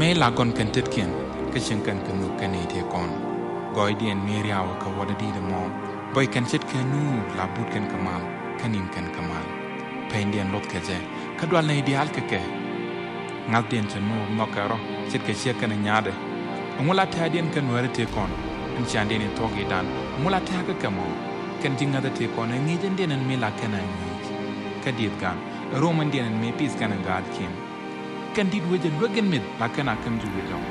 me la gon kan tet ken ka chen kan kan nu kan ite kon goi dien me riaw ka wada di de mo boy kan chet kan nu la but kan kamal kanin kan kamal pain dien lot ka je ka dwal na ideal ka ke ngal dien chen no no ka ro chet ka che kan nyaade ngula ta dien kan wara te kon in chan dien to gi dan ngula ta ka ka mo kan jinga da te kon ngi jen dien me la kan ni ka diet kan roman dien me pis kan gad kin kan dit weje logen mit la kana kam ju wejam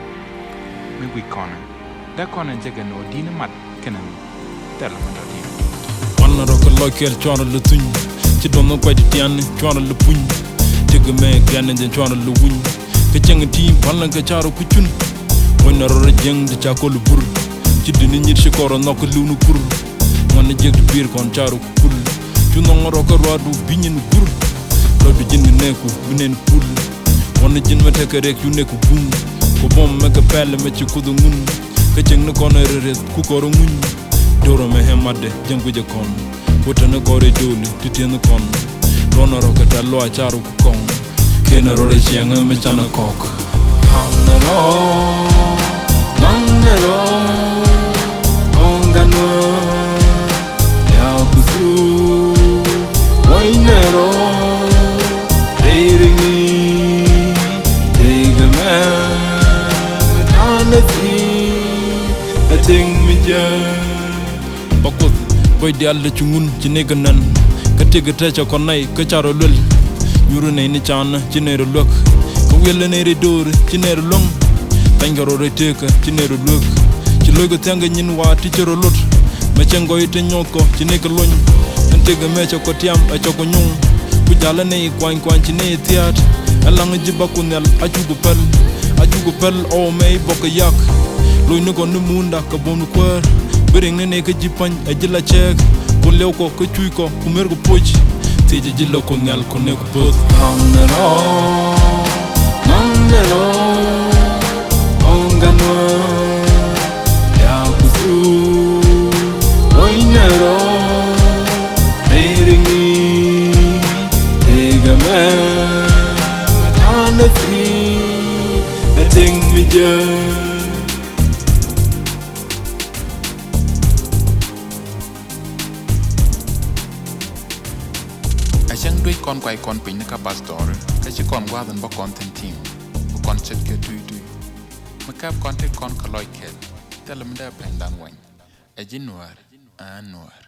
me wi kona da kona jega no dina mat kanan tela ma dadi Matnɛrɔ ka lokel chora le tuñ ci dono ko di tian chora le puñ tege me gan den chora le wuñ ke ceng ti balan ka charo ku cun Matnɛrɔ re jeng di cha ko le bur ci dini nyir ci koro nok lu nu kur man jeg du bir kon charo ku kul ci no ngoro ko rodu biñin gur do du jinn neku binen pul wonna jinn ma tek rek yu neku bum ko bom me ka pelle me ci kudu ngun ke ceng ne kono re ku koro nguñ doro me hemade jengu je kon wotana gore doli titien kon ronoro ka tallo a charu ku kon kenero re chenga me chana kok Matnɛrɔ ongano ya kusu Matnɛrɔ reiringi tegame tanasi ating mija bakut boy di alla ci ngun ci nega nan ka tege techa ko nay ka charo lol yuru ne ni chana ci neero lok ko welle ne re dor ci neero long tangaro re teka ci neero lok ci logo tanga nyin wa ti cero lot ma cengo ite nyoko ci nega loñ en tege mecha ko tiam a choko nyung ku jala ne kwan kwan ci ne tiat alang jibaku nel ajugo pel o may bok yak loy ne ko ne munda ka bonu kwar bering ne ka jipan a jila chek ko lew ko ko chuy ko ku mer ko poch te jila ko ngal ko ne ko bot Matnɛrɔ ongano ya kusu Matnɛrɔ reiringi tegame tanasi ating mija Achang dui kon kwai kon pin ka pastor ka chi kon gwa dan ba kon ten team bu kon chet ke tu ma ka kon te kon ka loy kel telam da pendan wan a jinwar a Nuer